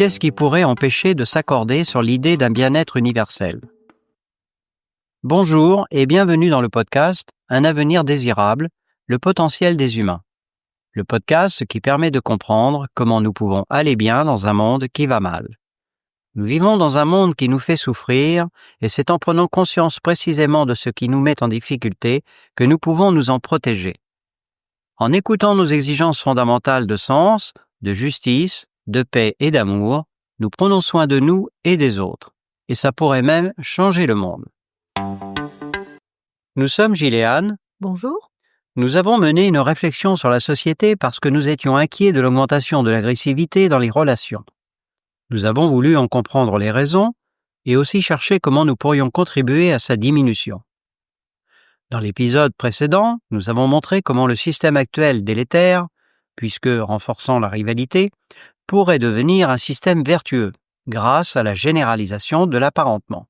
Qu'est-ce qui pourrait empêcher de s'accorder sur l'idée d'un bien-être universel? Bonjour et bienvenue dans le podcast Un avenir désirable, le potentiel des humains. Le podcast qui permet de comprendre comment nous pouvons aller bien dans un monde qui va mal. Nous vivons dans un monde qui nous fait souffrir et c'est en prenant conscience précisément de ce qui nous met en difficulté que nous pouvons nous en protéger. En écoutant nos exigences fondamentales de sens, de justice, de paix et d'amour, nous prenons soin de nous et des autres. Et ça pourrait même changer le monde. Nous sommes Gilles et Anne. Bonjour. Nous avons mené une réflexion sur la société parce que nous étions inquiets de l'augmentation de l'agressivité dans les relations. Nous avons voulu en comprendre les raisons et aussi chercher comment nous pourrions contribuer à sa diminution. Dans l'épisode précédent, nous avons montré comment le système actuel délétère, puisque renforçant la rivalité, pourrait devenir un système vertueux grâce à la généralisation de l'apparentement.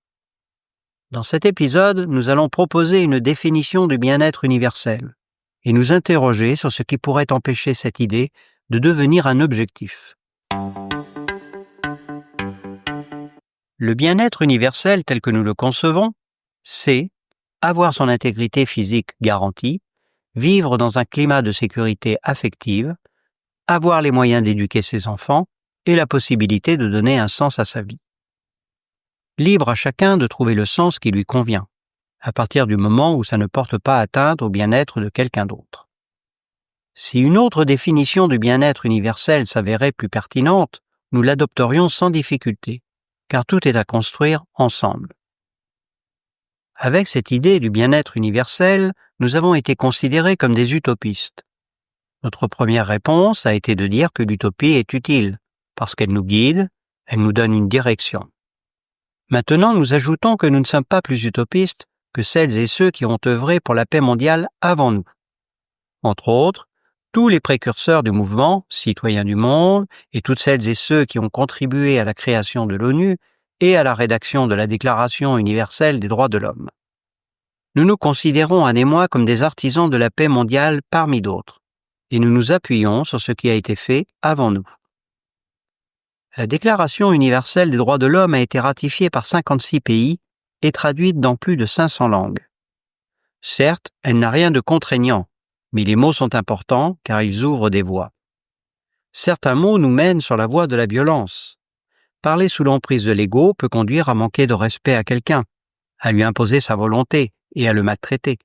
Dans cet épisode, nous allons proposer une définition du bien-être universel et nous interroger sur ce qui pourrait empêcher cette idée de devenir un objectif. Le bien-être universel tel que nous le concevons, c'est avoir son intégrité physique garantie, vivre dans un climat de sécurité affective, avoir les moyens d'éduquer ses enfants et la possibilité de donner un sens à sa vie. Libre à chacun de trouver le sens qui lui convient, à partir du moment où ça ne porte pas atteinte au bien-être de quelqu'un d'autre. Si une autre définition du bien-être universel s'avérait plus pertinente, nous l'adopterions sans difficulté, car tout est à construire ensemble. Avec cette idée du bien-être universel, nous avons été considérés comme des utopistes. Notre première réponse a été de dire que l'utopie est utile, parce qu'elle nous guide, elle nous donne une direction. Maintenant, nous ajoutons que nous ne sommes pas plus utopistes que celles et ceux qui ont œuvré pour la paix mondiale avant nous. Entre autres, tous les précurseurs du mouvement, citoyens du monde, et toutes celles et ceux qui ont contribué à la création de l'ONU et à la rédaction de la Déclaration universelle des droits de l'homme. Nous nous considérons, Anne et moi, comme des artisans de la paix mondiale parmi d'autres, et nous nous appuyons sur ce qui a été fait avant nous. La Déclaration universelle des droits de l'homme a été ratifiée par 56 pays et traduite dans plus de 500 langues. Certes, elle n'a rien de contraignant, mais les mots sont importants car ils ouvrent des voies. Certains mots nous mènent sur la voie de la violence. Parler sous l'emprise de l'ego peut conduire à manquer de respect à quelqu'un, à lui imposer sa volonté et à le maltraiter.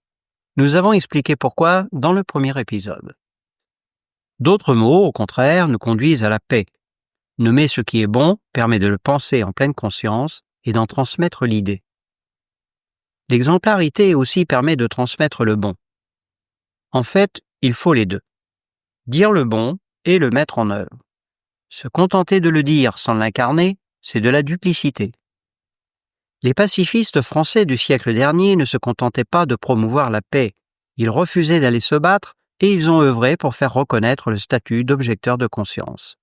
Nous avons expliqué pourquoi dans le premier épisode. D'autres mots, au contraire, nous conduisent à la paix. Nommer ce qui est bon permet de le penser en pleine conscience et d'en transmettre l'idée. L'exemplarité aussi permet de transmettre le bon. En fait, il faut les deux. Dire le bon et le mettre en œuvre. Se contenter de le dire sans l'incarner, c'est de la duplicité. Les pacifistes français du siècle dernier ne se contentaient pas de promouvoir la paix. Ils refusaient d'aller se battre et ils ont œuvré pour faire reconnaître le statut d'objecteur de conscience,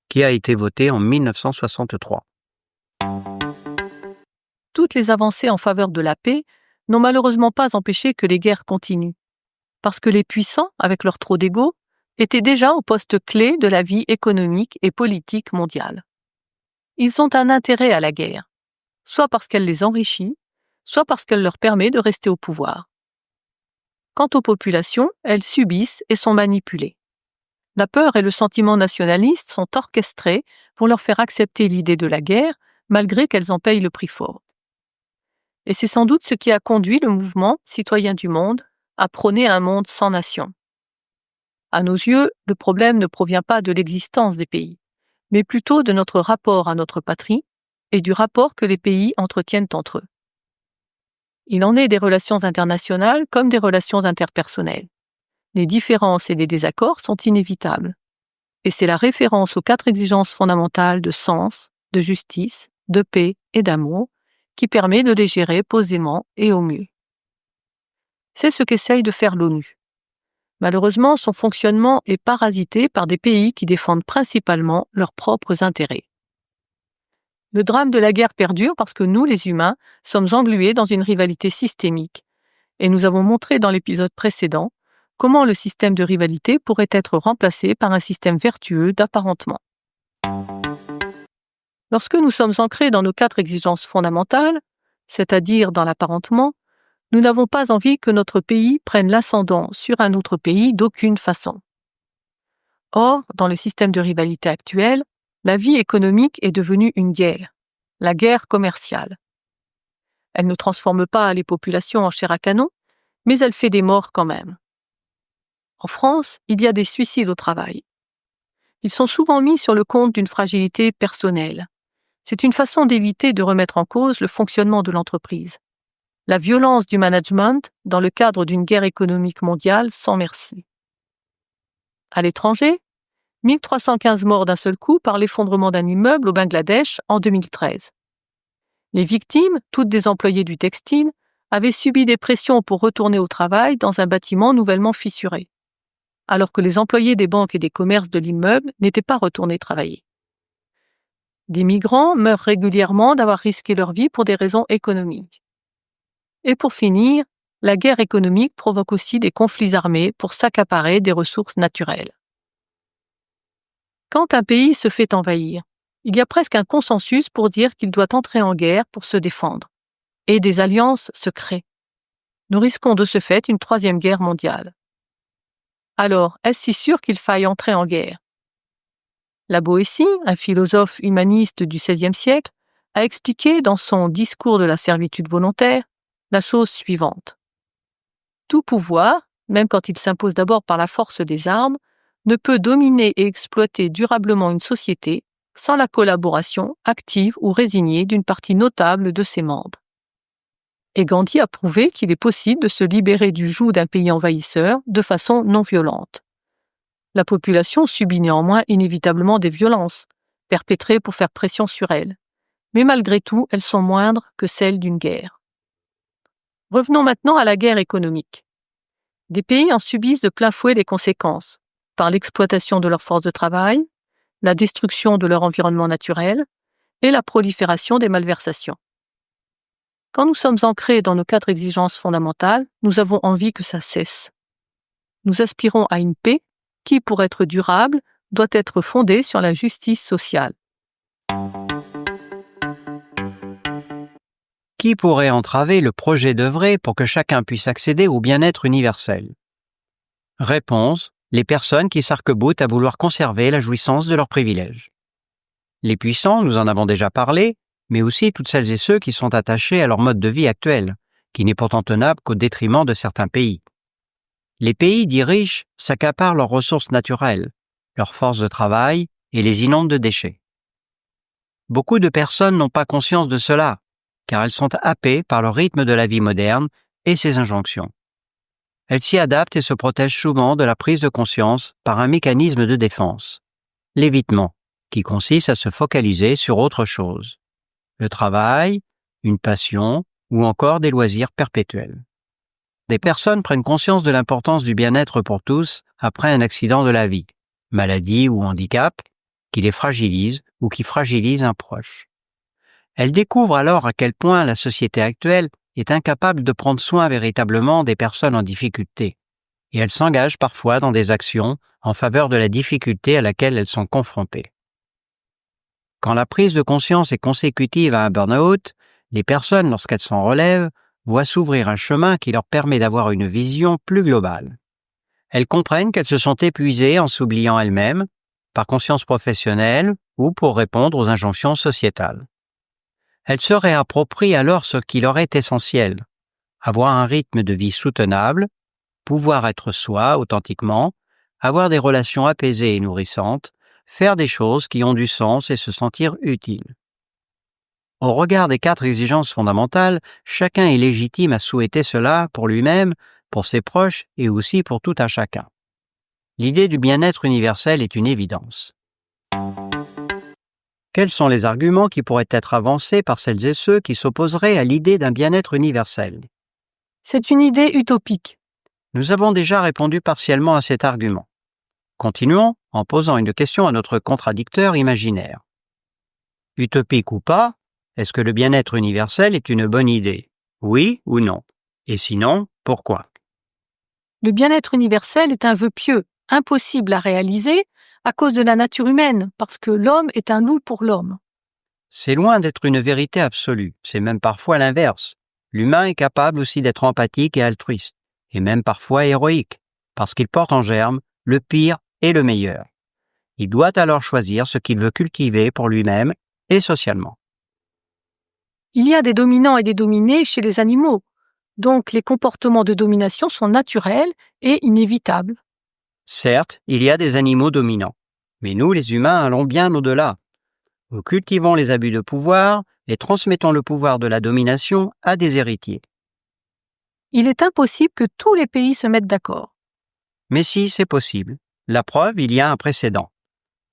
qui a été voté en 1963. Toutes les avancées en faveur de la paix n'ont malheureusement pas empêché que les guerres continuent, parce que les puissants, avec leur trop d'ego, étaient déjà au poste clé de la vie économique et politique mondiale. Ils ont un intérêt à la guerre, soit parce qu'elle les enrichit, soit parce qu'elle leur permet de rester au pouvoir. Quant aux populations, elles subissent et sont manipulées. La peur et le sentiment nationaliste sont orchestrés pour leur faire accepter l'idée de la guerre, malgré qu'elles en payent le prix fort. Et c'est sans doute ce qui a conduit le mouvement Citoyens du monde à prôner un monde sans nation. À nos yeux, le problème ne provient pas de l'existence des pays, mais plutôt de notre rapport à notre patrie et du rapport que les pays entretiennent entre eux. Il en est des relations internationales comme des relations interpersonnelles. Les différences et les désaccords sont inévitables. Et c'est la référence aux 4 exigences fondamentales de sens, de justice, de paix et d'amour qui permet de les gérer posément et au mieux. C'est ce qu'essaye de faire l'ONU. Malheureusement, son fonctionnement est parasité par des pays qui défendent principalement leurs propres intérêts. Le drame de la guerre perdure parce que nous, les humains, sommes englués dans une rivalité systémique. Et nous avons montré dans l'épisode précédent comment le système de rivalité pourrait être remplacé par un système vertueux d'apparentement. Lorsque nous sommes ancrés dans nos 4 exigences fondamentales, c'est-à-dire dans l'apparentement, nous n'avons pas envie que notre pays prenne l'ascendant sur un autre pays d'aucune façon. Or, dans le système de rivalité actuel, la vie économique est devenue une guerre, la guerre commerciale. Elle ne transforme pas les populations en chair à canon, mais elle fait des morts quand même. En France, il y a des suicides au travail. Ils sont souvent mis sur le compte d'une fragilité personnelle. C'est une façon d'éviter de remettre en cause le fonctionnement de l'entreprise. La violence du management dans le cadre d'une guerre économique mondiale sans merci. À l'étranger, 1315 morts d'un seul coup par l'effondrement d'un immeuble au Bangladesh en 2013. Les victimes, toutes des employés du textile, avaient subi des pressions pour retourner au travail dans un bâtiment nouvellement fissuré, alors que les employés des banques et des commerces de l'immeuble n'étaient pas retournés travailler. Des migrants meurent régulièrement d'avoir risqué leur vie pour des raisons économiques. Et pour finir, la guerre économique provoque aussi des conflits armés pour s'accaparer des ressources naturelles. Quand un pays se fait envahir, il y a presque un consensus pour dire qu'il doit entrer en guerre pour se défendre. Et des alliances se créent. Nous risquons de ce fait une 3e guerre mondiale. Alors, est-ce si sûr qu'il faille entrer en guerre ? La Boétie, un philosophe humaniste du XVIe siècle, a expliqué dans son Discours de la servitude volontaire la chose suivante. Tout pouvoir, même quand il s'impose d'abord par la force des armes, ne peut dominer et exploiter durablement une société sans la collaboration active ou résignée d'une partie notable de ses membres. Et Gandhi a prouvé qu'il est possible de se libérer du joug d'un pays envahisseur de façon non violente. La population subit néanmoins inévitablement des violences, perpétrées pour faire pression sur elle, mais malgré tout, elles sont moindres que celles d'une guerre. Revenons maintenant à la guerre économique. Des pays en subissent de plein fouet les conséquences, par l'exploitation de leur force de travail, la destruction de leur environnement naturel et la prolifération des malversations. Quand nous sommes ancrés dans nos 4 exigences fondamentales, nous avons envie que ça cesse. Nous aspirons à une paix qui, pour être durable, doit être fondée sur la justice sociale. Qui pourrait entraver le projet d'œuvrer pour que chacun puisse accéder au bien-être universel ? Réponse : les personnes qui s'arc-boutent à vouloir conserver la jouissance de leurs privilèges. Les puissants, nous en avons déjà parlé, mais aussi toutes celles et ceux qui sont attachés à leur mode de vie actuel, qui n'est pourtant tenable qu'au détriment de certains pays. Les pays dits riches s'accaparent leurs ressources naturelles, leurs forces de travail et les inondent de déchets. Beaucoup de personnes n'ont pas conscience de cela, car elles sont happées par le rythme de la vie moderne et ses injonctions. Elles s'y adaptent et se protègent souvent de la prise de conscience par un mécanisme de défense, l'évitement, qui consiste à se focaliser sur autre chose. Le travail, une passion ou encore des loisirs perpétuels. Des personnes prennent conscience de l'importance du bien-être pour tous après un accident de la vie, maladie ou handicap, qui les fragilise ou qui fragilise un proche. Elles découvrent alors à quel point la société actuelle est incapable de prendre soin véritablement des personnes en difficulté, et elles s'engagent parfois dans des actions en faveur de la difficulté à laquelle elles sont confrontées. Quand la prise de conscience est consécutive à un burn-out, les personnes, lorsqu'elles s'en relèvent, voient s'ouvrir un chemin qui leur permet d'avoir une vision plus globale. Elles comprennent qu'elles se sont épuisées en s'oubliant elles-mêmes, par conscience professionnelle ou pour répondre aux injonctions sociétales. Elles se réapproprient alors ce qui leur est essentiel, avoir un rythme de vie soutenable, pouvoir être soi authentiquement, avoir des relations apaisées et nourrissantes, faire des choses qui ont du sens et se sentir utile. Au regard des 4 exigences fondamentales, chacun est légitime à souhaiter cela pour lui-même, pour ses proches et aussi pour tout un chacun. L'idée du bien-être universel est une évidence. Quels sont les arguments qui pourraient être avancés par celles et ceux qui s'opposeraient à l'idée d'un bien-être universel ? C'est une idée utopique. Nous avons déjà répondu partiellement à cet argument. Continuons en posant une question à notre contradicteur imaginaire. Utopique ou pas, est-ce que le bien-être universel est une bonne idée ? Oui ou non ? Et sinon, pourquoi ? Le bien-être universel est un vœu pieux, impossible à réaliser à cause de la nature humaine, parce que l'homme est un loup pour l'homme. C'est loin d'être une vérité absolue, c'est même parfois l'inverse. L'humain est capable aussi d'être empathique et altruiste, et même parfois héroïque, parce qu'il porte en germe le pire et le meilleur. Il doit alors choisir ce qu'il veut cultiver pour lui-même et socialement. Il y a des dominants et des dominés chez les animaux, donc les comportements de domination sont naturels et inévitables. Certes, il y a des animaux dominants, mais nous, les humains, allons bien au-delà. Nous cultivons les abus de pouvoir et transmettons le pouvoir de la domination à des héritiers. Il est impossible que tous les pays se mettent d'accord. Mais si, c'est possible. La preuve, il y a un précédent.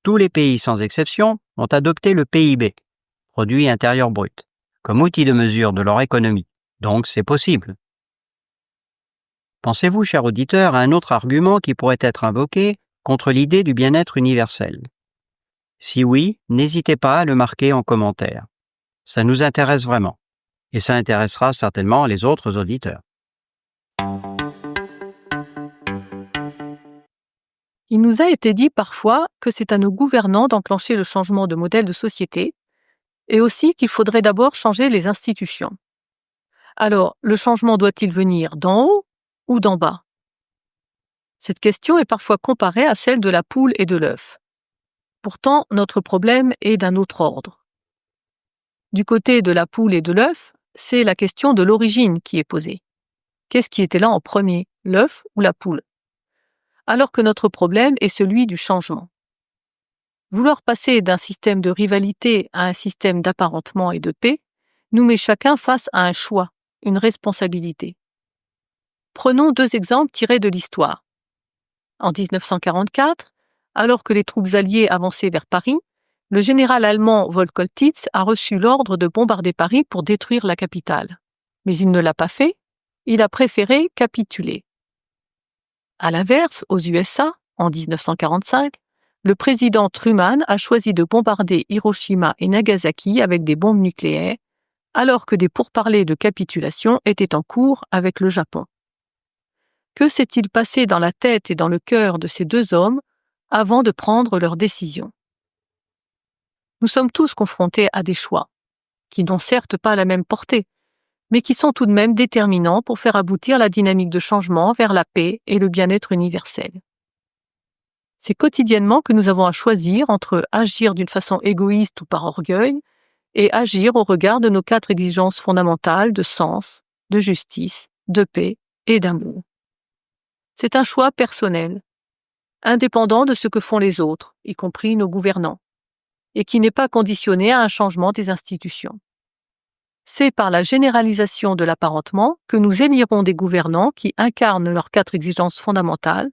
Tous les pays, sans exception, ont adopté le PIB, produit intérieur brut, comme outil de mesure de leur économie. Donc, c'est possible. Pensez-vous, cher auditeur, à un autre argument qui pourrait être invoqué contre l'idée du bien-être universel? Si oui, n'hésitez pas à le marquer en commentaire. Ça nous intéresse vraiment. Et ça intéressera certainement les autres auditeurs. Il nous a été dit parfois que c'est à nos gouvernants d'enclencher le changement de modèle de société et aussi qu'il faudrait d'abord changer les institutions. Alors, le changement doit-il venir d'en haut ou d'en bas? Cette question est parfois comparée à celle de la poule et de l'œuf. Pourtant, notre problème est d'un autre ordre. Du côté de la poule et de l'œuf, c'est la question de l'origine qui est posée. Qu'est-ce qui était là en premier, l'œuf ou la poule? Alors que notre problème est celui du changement. Vouloir passer d'un système de rivalité à un système d'apparentement et de paix nous met chacun face à un choix, une responsabilité. Prenons 2 exemples tirés de l'histoire. En 1944, alors que les troupes alliées avançaient vers Paris, le général allemand Volk-Coltitz a reçu l'ordre de bombarder Paris pour détruire la capitale. Mais il ne l'a pas fait, il a préféré capituler. À l'inverse, aux USA, en 1945, le président Truman a choisi de bombarder Hiroshima et Nagasaki avec des bombes nucléaires, alors que des pourparlers de capitulation étaient en cours avec le Japon. Que s'est-il passé dans la tête et dans le cœur de ces 2 hommes avant de prendre leur décision? Nous sommes tous confrontés à des choix, qui n'ont certes pas la même portée, mais qui sont tout de même déterminants pour faire aboutir la dynamique de changement vers la paix et le bien-être universel. C'est quotidiennement que nous avons à choisir entre agir d'une façon égoïste ou par orgueil et agir au regard de nos 4 exigences fondamentales de sens, de justice, de paix et d'amour. C'est un choix personnel, indépendant de ce que font les autres, y compris nos gouvernants, et qui n'est pas conditionné à un changement des institutions. C'est par la généralisation de l'apparentement que nous élirons des gouvernants qui incarnent leurs 4 exigences fondamentales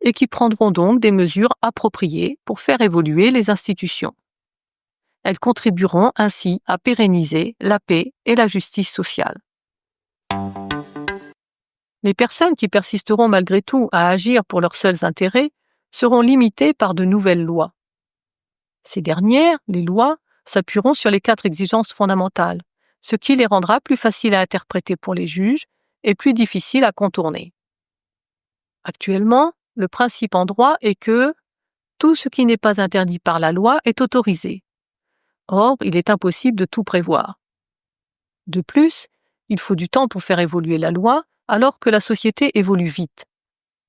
et qui prendront donc des mesures appropriées pour faire évoluer les institutions. Elles contribueront ainsi à pérenniser la paix et la justice sociale. Les personnes qui persisteront malgré tout à agir pour leurs seuls intérêts seront limitées par de nouvelles lois. Ces dernières, les lois, s'appuieront sur les 4 exigences fondamentales, ce qui les rendra plus faciles à interpréter pour les juges et plus difficiles à contourner. Actuellement, le principe en droit est que tout ce qui n'est pas interdit par la loi est autorisé. Or, il est impossible de tout prévoir. De plus, il faut du temps pour faire évoluer la loi, alors que la société évolue vite,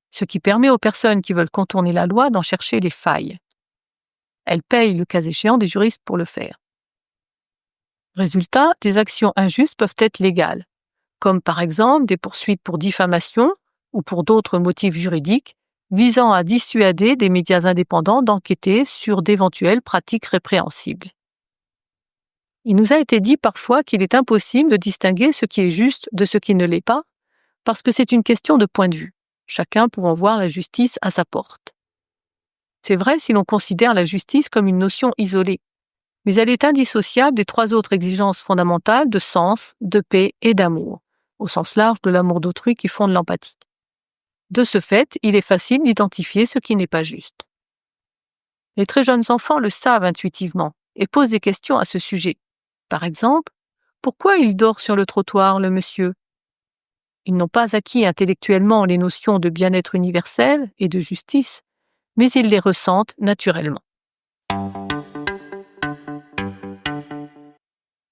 ce qui permet aux personnes qui veulent contourner la loi d'en chercher les failles. Elles payent, le cas échéant, des juristes pour le faire. Résultat, des actions injustes peuvent être légales, comme par exemple des poursuites pour diffamation ou pour d'autres motifs juridiques visant à dissuader des médias indépendants d'enquêter sur d'éventuelles pratiques répréhensibles. Il nous a été dit parfois qu'il est impossible de distinguer ce qui est juste de ce qui ne l'est pas, parce que c'est une question de point de vue, chacun pouvant voir la justice à sa porte. C'est vrai si l'on considère la justice comme une notion isolée, mais elle est indissociable des 3 autres exigences fondamentales de sens, de paix et d'amour, au sens large de l'amour d'autrui qui fonde l'empathie. De ce fait, il est facile d'identifier ce qui n'est pas juste. Les très jeunes enfants le savent intuitivement et posent des questions à ce sujet. Par exemple, pourquoi il dort sur le trottoir, le monsieur? Ils n'ont pas acquis intellectuellement les notions de bien-être universel et de justice, mais ils les ressentent naturellement.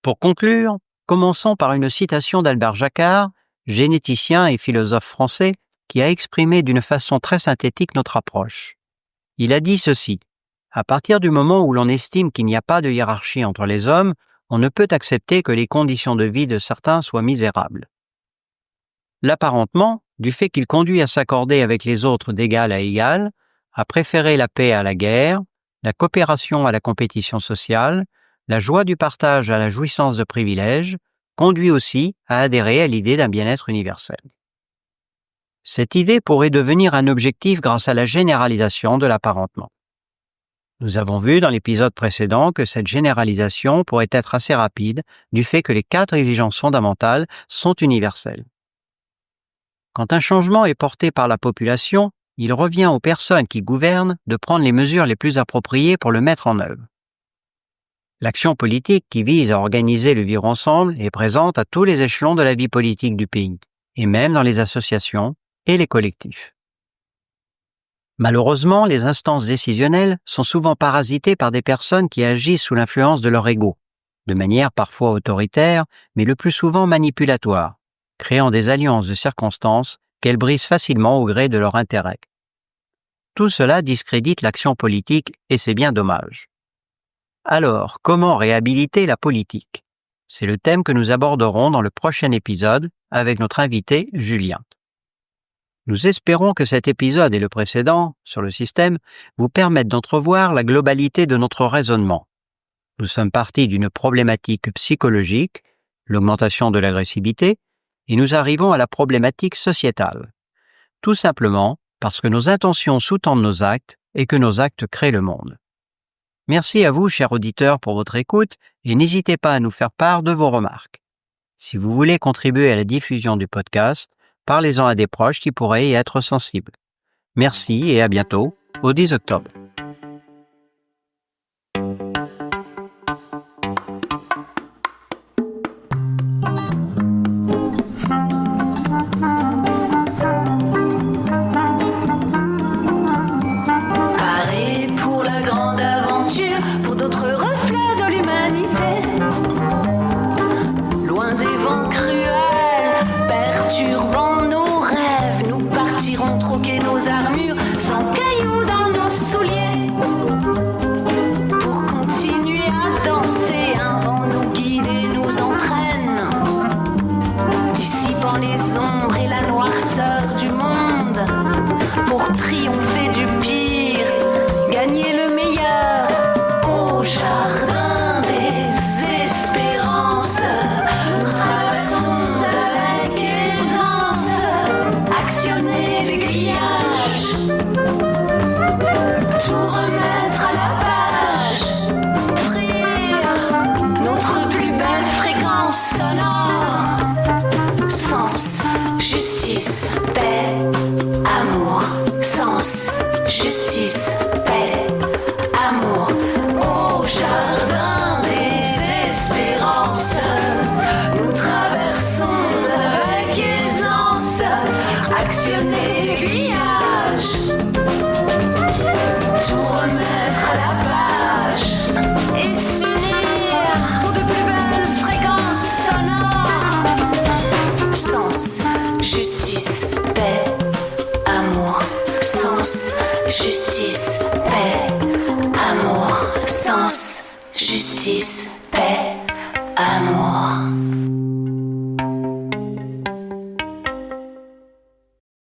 Pour conclure, commençons par une citation d'Albert Jacquard, généticien et philosophe français, qui a exprimé d'une façon très synthétique notre approche. Il a dit ceci: « À partir du moment où l'on estime qu'il n'y a pas de hiérarchie entre les hommes, on ne peut accepter que les conditions de vie de certains soient misérables. » L'apparentement, du fait qu'il conduit à s'accorder avec les autres d'égal à égal, à préférer la paix à la guerre, la coopération à la compétition sociale, la joie du partage à la jouissance de privilèges, conduit aussi à adhérer à l'idée d'un bien-être universel. Cette idée pourrait devenir un objectif grâce à la généralisation de l'apparentement. Nous avons vu dans l'épisode précédent que cette généralisation pourrait être assez rapide du fait que les 4 exigences fondamentales sont universelles. Quand un changement est porté par la population, il revient aux personnes qui gouvernent de prendre les mesures les plus appropriées pour le mettre en œuvre. L'action politique qui vise à organiser le vivre ensemble est présente à tous les échelons de la vie politique du pays, et même dans les associations et les collectifs. Malheureusement, les instances décisionnelles sont souvent parasitées par des personnes qui agissent sous l'influence de leur ego, de manière parfois autoritaire, mais le plus souvent manipulatoire, créant des alliances de circonstances qu'elles brisent facilement au gré de leur intérêt. Tout cela discrédite l'action politique et c'est bien dommage. Alors, comment réhabiliter la politique? C'est le thème que nous aborderons dans le prochain épisode avec notre invité Julien. Nous espérons que cet épisode et le précédent, sur le système, vous permettent d'entrevoir la globalité de notre raisonnement. Nous sommes partis d'une problématique psychologique, l'augmentation de l'agressivité, et nous arrivons à la problématique sociétale. Tout simplement parce que nos intentions sous-tendent nos actes et que nos actes créent le monde. Merci à vous, chers auditeurs, pour votre écoute et n'hésitez pas à nous faire part de vos remarques. Si vous voulez contribuer à la diffusion du podcast, parlez-en à des proches qui pourraient y être sensibles. Merci et à bientôt, au 10 octobre. Paré pour la grande aventure, pour d'autres reflets de l'humanité. Loin des vents cruels, perturbant nos rêves, nous partirons troquer nos armures sans cailloux dans nos souliers. Pour continuer à danser, un vent nous guide et nous entraîne, dissipant les ombres et la noirceur du monde, pour triompher du pire, gagner le meilleur. Au jardin des espérances, nous traversons avec aisance, actionner l'aiguillage, tout remettre à la page, offrir notre plus belle fréquence sonore. Sens, justice, paix, amour. Sens, justice, paix, amour. Au jardin des espérances, nous traversons avec aisance, actionner l'aiguillage, tout remettre à la page et s'unir pour de plus belles fréquences sonores. Sens, justice, paix, amour. Sens, justice, paix, amour. Sens, justice, paix, amour.